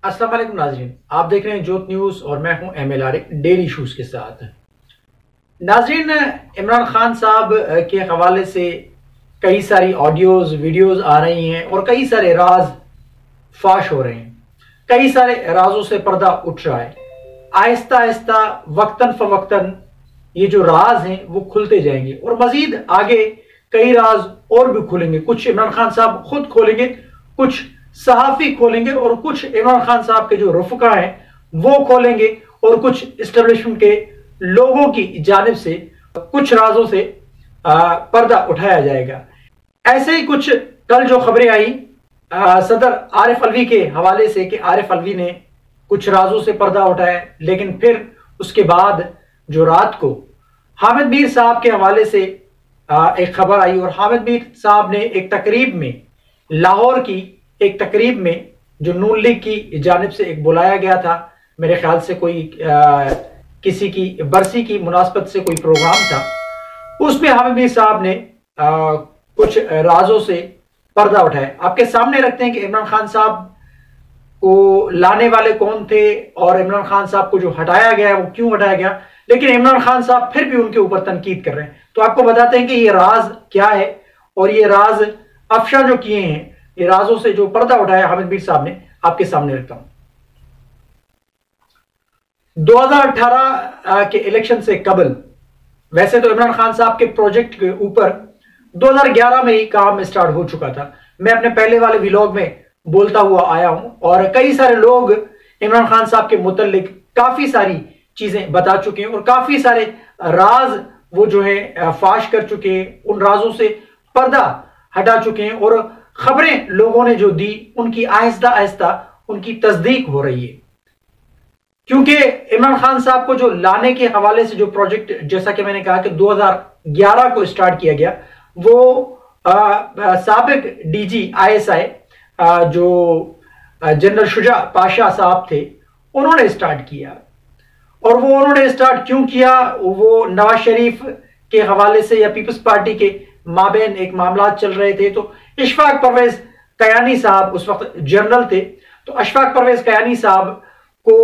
अस्सलाम वालेकुम नाजरीन, आप देख रहे हैं जोत न्यूज़ और मैं हूं MLR डेली इशूज के साथ। नाजरीन, इमरान खान साहब के हवाले से कई सारी ऑडियोज वीडियोस आ रही हैं और कई सारे राज फाश हो रहे हैं। कई सारे राजों से पर्दा उठ रहा है। आहिस्ता आहिस्ता वक्तन फवक्तन ये जो राज हैं वो खुलते जाएंगे और मजीद आगे कई राज और भी खुलेंगे। कुछ इमरान खान साहब खुद खोलेंगे, कुछ सहाफी खोलेंगे और कुछ इमरान खान साहब के जो रफका हैं वो खोलेंगे और कुछ इस्टेब्लिशमेंट के लोगों की जानिब से कुछ राजों से पर्दा उठाया जाएगा। ऐसे ही कुछ कल जो खबरें आई सदर आरिफ अलवी के हवाले से कि आरिफ अलवी ने कुछ राजों से पर्दा उठाया, लेकिन फिर उसके बाद जो रात को हामिद मीर साहब के हवाले से एक खबर आई और हामिद मीर साहब ने एक तकरीब में, लाहौर की एक तकरीब में जो नून लीग की जानिब से एक बुलाया गया था, मेरे ख्याल से कोई किसी की बरसी की मुनासबत से कोई प्रोग्राम था, उसमें हामिद मीर साहब ने कुछ राजों से पर्दा उठाया। आपके सामने रखते हैं कि इमरान खान साहब को लाने वाले कौन थे और इमरान खान साहब को जो हटाया गया वो क्यों हटाया गया, लेकिन इमरान खान साहब फिर भी उनके ऊपर तनकीद कर रहे हैं। तो आपको बताते हैं कि ये राज क्या है और ये राज अफशा जो किए हैं, ये राजों से जो पर्दा उठाया हामिद मीर साहब ने, आपके सामने रखता हूं। 2018 के इलेक्शन से कबल वैसे तो इमरान खान साहब के प्रोजेक्ट के ऊपर 2011 में ही काम स्टार्ट हो चुका था। मैं अपने पहले वाले व्लॉग में बोलता हुआ आया हूं और कई सारे लोग इमरान खान साहब के मुतल्लिक काफी सारी चीजें बता चुके हैं और काफी सारे राज वो जो है फाश कर चुके हैं, उन राजों से पर्दा हटा चुके हैं और खबरें लोगों ने जो दी उनकी आहिस्ता आहिस्ता उनकी तस्दीक हो रही है। क्योंकि इमरान खान साहब को जो लाने के हवाले से जो प्रोजेक्ट, जैसा कि मैंने कहा कि 2011 को स्टार्ट किया गया, वो साबिक DG ISI जो जनरल शुजा पाशा साहब थे उन्होंने स्टार्ट किया। और वो उन्होंने स्टार्ट क्यों किया, वो नवाज शरीफ के हवाले से या पीपल्स पार्टी के माबेन एक मामला चल रहे थे। तो अशफाक परवेज कयानी साहब उस वक्त जनरल थे, तो अशफाक परवेज कयानी साहब को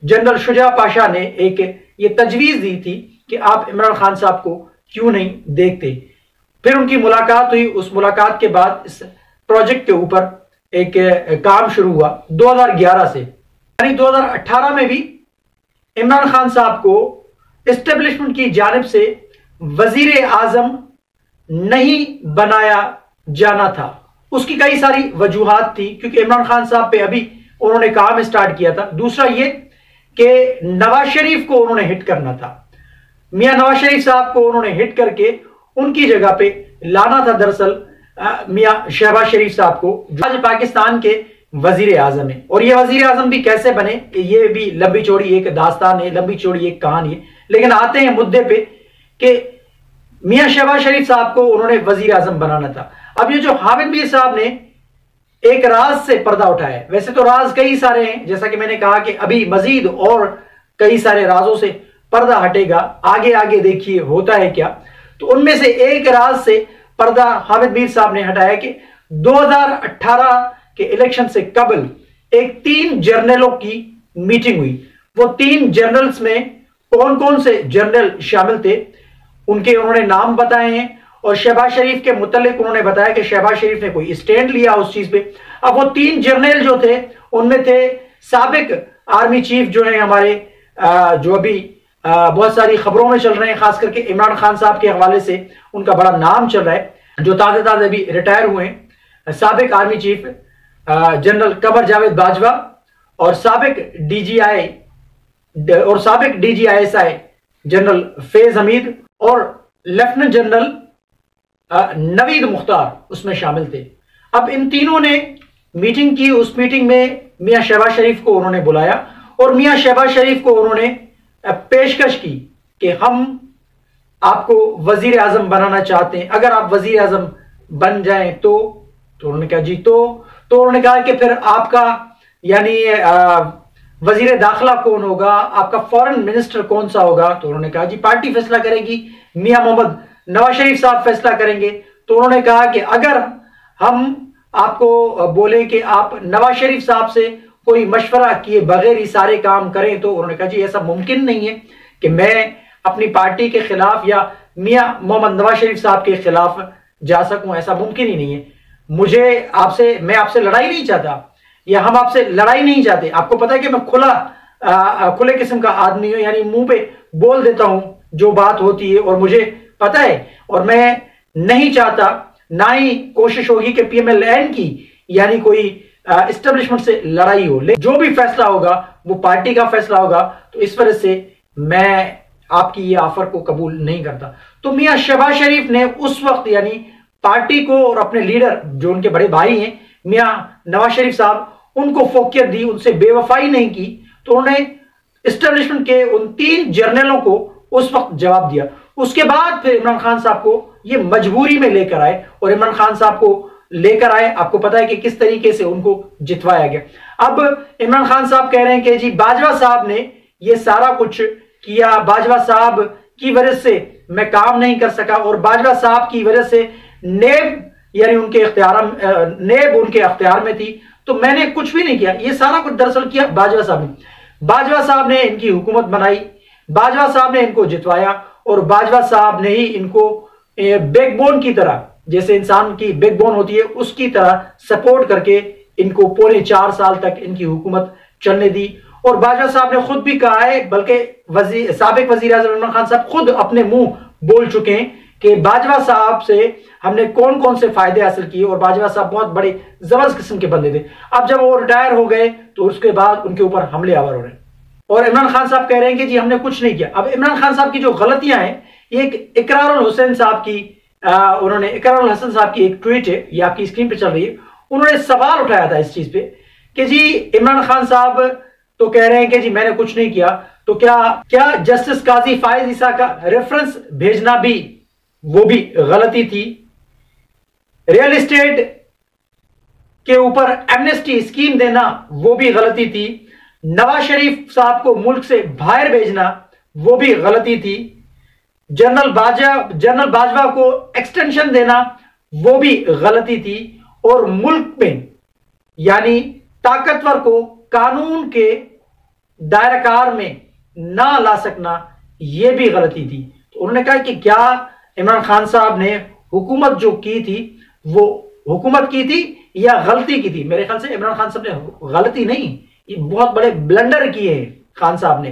जनरल शुजा पाशा ने एक ये तजवीज दी थी कि आप इमरान खान साहब को क्यों नहीं देखते। फिर उनकी मुलाकात हुई, उस मुलाकात के बाद इस प्रोजेक्ट के ऊपर एक काम शुरू हुआ 2011 से। यानी 2018 में भी इमरान खान साहब को इस्टेब्लिशमेंट की जानिब से वजीर आजम नहीं बनाया जाना था। उसकी कई सारी वजूहात थी, क्योंकि इमरान खान साहब पे अभी उन्होंने काम स्टार्ट किया था। दूसरा ये कि नवाज शरीफ को उन्होंने हिट करना था, मियां नवाज शरीफ साहब को उन्होंने हिट करके उनकी जगह पे लाना था दरअसल मियां शहबाज शरीफ साहब को, जो आज पाकिस्तान के वजीर आजम है। और ये वजीर आजम भी कैसे बने, ये भी लंबी चौड़ी एक दास्तान है, लंबी चौड़ी एक कहानी है। लेकिन आते हैं मुद्दे पे कि मियां शहबाज शरीफ साहब को उन्होंने वजीर आजम बनाना था। अब ये जो हामिद मीर साहब ने एक राज से पर्दा उठाया है, वैसे तो राज कई सारे हैं, जैसा कि मैंने कहा कि अभी मजीद और कई सारे राजों से पर्दा हटेगा, आगे आगे देखिए होता है क्या। तो उनमें से एक राज से पर्दा हामिद मीर साहब ने हटाया कि 2018 के इलेक्शन से कबल एक 3 जर्नलों की मीटिंग हुई। वो 3 जर्नल्स में कौन कौन से जर्नल शामिल थे उनके उन्होंने नाम बताए हैं और शहबाज शरीफ के मुतल्लिक उन्होंने बताया कि शहबाज शरीफ ने कोई स्टैंड लिया उस चीज पे। अब वो 3 जर्नल जो थे उनमें थे साबिक आर्मी चीफ जो है हमारे, जो अभी बहुत सारी खबरों में चल रहे हैं, खास करके इमरान खान साहब के हवाले से उनका बड़ा नाम चल रहा है, जो ताजे ताजे अभी रिटायर हुए हैं, साबिक army chief general Qamar Javed Bajwa और साबिक DG ISI general Faiz Hamid और लेफ्टिनेंट जनरल नवीद मुख्तार उसमें शामिल थे। अब इन तीनों ने मीटिंग की। उस मीटिंग में मियां शहबाज शरीफ को उन्होंने बुलाया और मियां शहबाज शरीफ को उन्होंने पेशकश की कि हम आपको वजीर आजम बनाना चाहते हैं, अगर आप वजीर आजम बन जाएं तो उन्होंने कहा जी। तो उन्होंने कहा कि फिर आपका यानी वजीर दाखिला कौन होगा, आपका फॉरेन मिनिस्टर कौन सा होगा। तो उन्होंने कहा जी पार्टी फैसला करेगी, मियां मोहम्मद नवाज शरीफ साहब फैसला करेंगे। तो उन्होंने कहा कि अगर हम आपको बोले कि आप नवाज शरीफ साहब से कोई मशवरा किए बगैर ही सारे काम करें, तो उन्होंने कहा जी ऐसा मुमकिन नहीं है कि मैं अपनी पार्टी के खिलाफ या मियां मोहम्मद नवाज शरीफ साहब के खिलाफ जा सकूं, ऐसा मुमकिन ही नहीं है। मैं आपसे लड़ाई नहीं चाहता, या हम आपसे लड़ाई नहीं चाहते। आपको पता है कि मैं खुले किस्म का आदमी हूं, यानी मुंह पे बोल देता हूं जो बात होती है, और मुझे पता है, और मैं नहीं चाहता, ना ही कोशिश होगी कि PMLN की यानी कोई एस्टेब्लिशमेंट से लड़ाई हो। लेकिन जो भी फैसला होगा वो पार्टी का फैसला होगा, तो इस वजह से मैं आपकी ये ऑफर को कबूल नहीं करता। तो मियां शहबाज शरीफ ने उस वक्त यानी पार्टी को और अपने लीडर जो उनके बड़े भाई हैं मियां नवाज शरीफ साहब, उनको फोकियत दी, उनसे बेवफाई नहीं की। तो उन्होंने एस्टेब्लिशमेंट के उन 3 जर्नलों को उस वक्त जवाब दिया। उसके बाद फिर इमरान खान साहब को ये मजबूरी में लेकर आए, और इमरान खान साहब को लेकर आए। आपको पता है कि किस तरीके से उनको जितवाया गया। अब इमरान खान साहब कह रहे हैं कि जी बाजवा साहब ने ये सारा कुछ किया, बाजवा साहब की वजह से मैं काम नहीं कर सका, और बाजवा साहब की वजह से नेब यानी उनके अख्तियार में थी, तो मैंने कुछ भी नहीं किया। ये सारा कुछ दरअसल किया बाजवा साहब ने। बाजवा साहब ने इनकी हुकूमत बनाई, बाजवा साहब ने इनको जितवाया, और बाजवा साहब ने ही इनको बैकबोन की तरह, जैसे इंसान की बैकबोन होती है उसकी तरह सपोर्ट करके इनको पौने 4 साल तक इनकी हुकूमत चलने दी। और बाजवा साहब ने खुद भी कहा है, बल्कि साबिक वजीर आज़म इमरान खान साहब खुद अपने मुंह बोल चुके हैं कि बाजवा साहब से हमने कौन कौन से फायदे हासिल किए, और बाजवा साहब बहुत बड़े जबरदस्त किस्म के बंदे थे। अब जब वो रिटायर हो गए तो उसके बाद उनके ऊपर हमले आवर हो रहे हैं, और इमरान खान साहब कह रहे हैं कि जी हमने कुछ नहीं किया। अब इमरान खान साहब की जो गलतियां हैं, एक इकरारुल हुसैन साहब की उन्होंने इकरारुल हसन साहब की एक ट्वीट है, ये आपकी स्क्रीन पे चल रही है, उन्होंने सवाल उठाया था इस चीज पे कि जी इमरान खान साहब तो कह रहे हैं कि जी मैंने कुछ नहीं किया, तो क्या जस्टिस काजी फायज ईसा का रेफरेंस भेजना भी वो भी गलती थी? रियल एस्टेट के ऊपर एमनेस्टी स्कीम देना वो भी गलती थी? नवाज शरीफ साहब को मुल्क से बाहर भेजना वो भी गलती थी? जनरल बाजवा को एक्सटेंशन देना वो भी गलती थी? और मुल्क में यानी ताकतवर को कानून के दायराकार में ना ला सकना ये भी गलती थी। तो उन्होंने कहा कि क्या इमरान खान साहब ने हुकूमत जो की थी वो हुकूमत की थी या गलती की थी? मेरे ख्याल से इमरान खान साहब ने गलती नहीं, ये बहुत बड़े ब्लंडर किए हैं खान साहब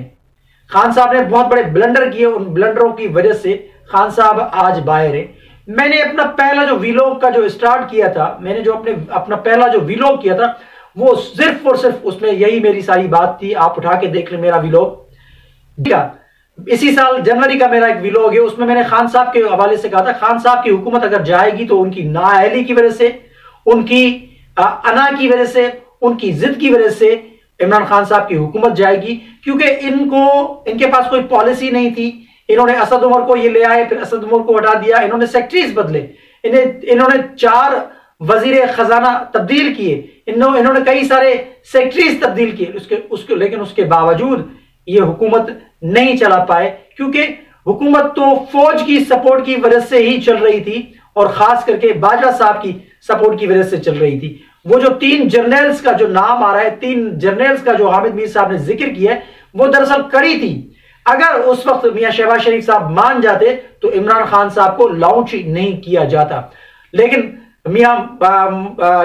ने बहुत बड़े ब्लंडर किए। उन ब्लंडरों की वजह से खान साहब आज बाहर है। मैंने अपना पहला जो वीलॉग का जो स्टार्ट किया था, मैंने जो अपना पहला जो वीलॉग किया था वो सिर्फ और सिर्फ उसमें यही मेरी सारी बात थी। आप उठा के देख लें मेरा वीलॉग, इसी साल जनवरी का मेरा एक वीलॉग है, उसमें मैंने खान साहब के हवाले से कहा था खान साहब की हुकूमत अगर जाएगी तो उनकी नाअहली की वजह से, उनकी अना की वजह से, उनकी जिद की वजह से इमरान खान साहब की हुकूमत जाएगी, क्योंकि इनके पास कोई पॉलिसी नहीं थी। इन्होंने असद उमर को ये ले आए, फिर असद उमर को हटा दिया, इन्होंने सेक्रेटरीज बदले, इन्होंने 4 वजीर खजाना तब्दील किए, इन्होंने कई सारे सेक्रेटरीज तब्दील किए, लेकिन उसके बावजूद ये हुकूमत नहीं चला पाए, क्योंकि हुकूमत तो फौज की सपोर्ट की वजह से ही चल रही थी, और खास करके बाजवा साहब की सपोर्ट की वजह से चल रही थी। वो जो 3 जर्नल्स का जो नाम आ रहा है, 3 जर्नल्स का जो हामिद मीर साहब ने जिक्र किया है, वो दरअसल कड़ी थी। अगर उस वक्त मियां शहबाज शरीफ साहब मान जाते तो इमरान खान साहब को लॉन्च नहीं किया जाता, लेकिन मियां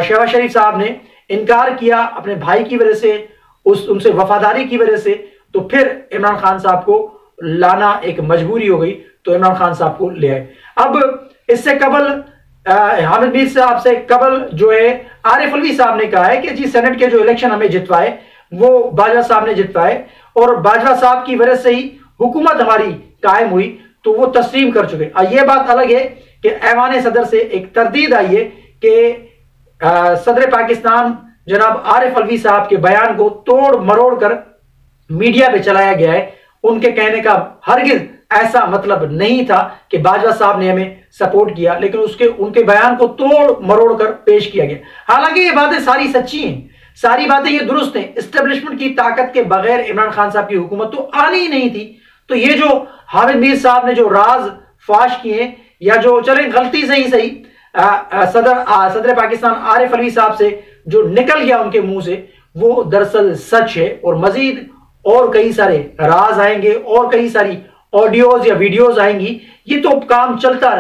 शहबाज शरीफ साहब ने इनकार किया अपने भाई की वजह से, उनसे वफादारी की वजह से, तो फिर इमरान खान साहब को लाना एक मजबूरी हो गई, तो इमरान खान साहब को ले आए। अब इससे कबल हामिद मीर साहब से कबल जो है आरिफ अलवी साहब ने कहा है कि जी सेनेट के जो इलेक्शन हमें जितवाए वो बाजवा साहब ने जितवाए, और बाजवा साहब की वजह से ही हुकूमत हमारी कायम हुई, तो वो तस्लीम कर चुके। और ये बात अलग है कि ऐवान सदर से एक तरदीद आई है कि सदर पाकिस्तान जनाब आरिफ अलवी साहब के बयान को तोड़ मरोड़ कर मीडिया पे चलाया गया है। उनके कहने का हरगिज ऐसा मतलब नहीं था कि बाजवा साहब ने हमें सपोर्ट किया, लेकिन उनके बयान को तोड़ मरोड़ कर पेश किया गया। हालांकि ये बातें सारी सच्ची हैं, सारी बातें ये दुरुस्त हैं। एस्टेब्लिशमेंट की ताकत के बगैर इमरान खान साहब की हुकूमत तो आनी ही नहीं थी। तो ये जो हामिद मीर साहब ने जो राज फाश किए, या जो चले गलती से ही सही सदर पाकिस्तान आरिफ अलवी साहब से जो निकल गया उनके मुंह से, वो दरअसल सच है, और मजीद और कई सारे राज आएंगे और कई सारी ऑडियोज या वीडियोज आएंगी। ये तो काम चलता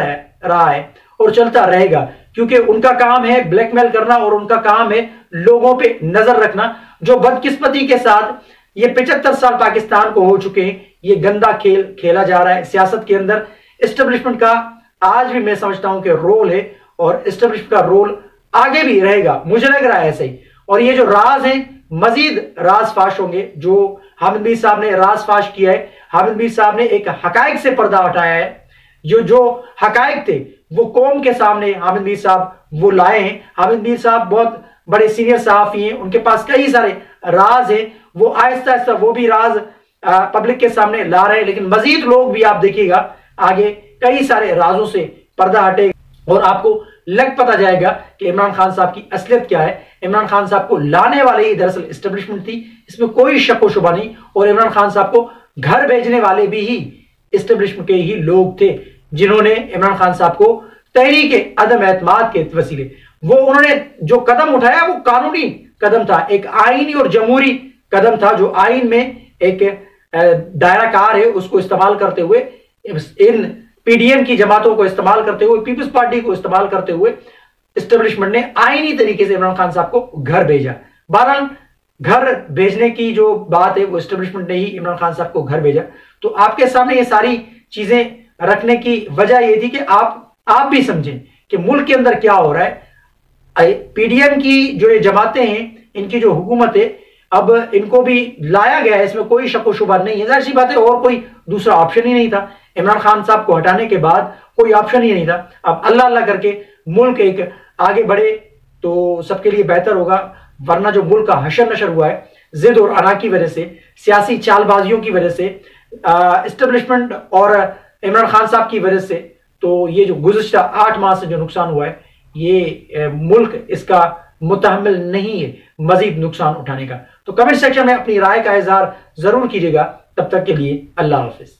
रहा है और चलता रहेगा, क्योंकि उनका काम है ब्लैकमेल करना और उनका काम है लोगों पे नजर रखना। जो बदकिस्मती के साथ ये 75 साल पाकिस्तान को हो चुके हैं, ये गंदा खेल खेला जा रहा है सियासत के अंदर। एस्टेब्लिशमेंट का आज भी मैं समझता हूं कि रोल है, और एस्टेब्लिशमेंट का रोल आगे भी रहेगा, मुझे लग रहा है ऐसे ही। और ये जो राज हैं, मजीद राज फाश होंगे। जो हामिद मीर साहब ने राज फाश किया है, हामिद मीर साहब ने एक हकायक से पर्दा हटाया है। जो हकायक थे वो कौम के सामने हामिद मीर साहब वो लाए हैं। हामिद मीर साहब बहुत बड़े सीनियर सहाफी हैं, उनके पास कई सारे राज हैं, वो आहिस्ता आहिस्ता वो भी राज पब्लिक के सामने ला रहे हैं। लेकिन मजीद लोग भी आप देखिएगा आगे कई सारे राजों से पर्दा हटेगा और आपको लग पता जाएगा कि इमरान खान साहब की असलियत क्या है। इमरान खान साहब को लाने वाले ही दरअसल एस्टेब्लिशमेंट थी, इसमें कोई शक व शुबा नहीं। और इमरान खान साहब को घर भेजने वाले भी ही एस्टेब्लिशमेंट के ही लोग थे, जिन्होंने इमरान खान साहब को तहरीक अदम एतमाद के वसीले वो उन्होंने जो कदम उठाया वो कानूनी कदम था, एक आईनी और जमहूरी कदम था। जो आईन में एक दायरा कार है, उसको इस्तेमाल करते हुए, इन पीडीएम की जमातों को इस्तेमाल करते हुए, पीपल्स पार्टी को इस्तेमाल करते हुए एस्टेब्लिशमेंट ने आईनी तरीके से इमरान खान साहब को घर भेजा। बहरहाल घर भेजने की जो बात है वो एस्टेब्लिशमेंट ने ही इमरान खान साहब को घर भेजा। तो आपके सामने ये सारी चीजें रखने की वजह ये थी कि आप भी समझें कि मुल्क के अंदर क्या हो रहा है। पीडीएम की जो ये जमातें हैं, इनकी जो हुकूमत है, अब इनको भी लाया गया है, इसमें कोई शक व शुबा नहीं है। जाहिर सी बात है, और कोई दूसरा ऑप्शन ही नहीं था। इमरान खान साहब को हटाने के बाद कोई ऑप्शन ही नहीं था। अब अल्लाह अल्लाह करके मुल्क एक आगे बढ़े तो सबके लिए बेहतर होगा, वरना जो मुल्क का हशर नशर हुआ है जिद और अना की वजह से, सियासी चालबाजियों की वजह से, एस्टेब्लिशमेंट और इमरान खान साहब की वजह से, तो ये जो गुज़िश्ता 8 माह से जो नुकसान हुआ है, ये मुल्क इसका मुतहम्मिल नहीं है मजीद नुकसान उठाने का। तो कमेंट सेक्शन में अपनी राय का इजहार जरूर कीजिएगा। तब तक के लिए अल्लाह हाफिज।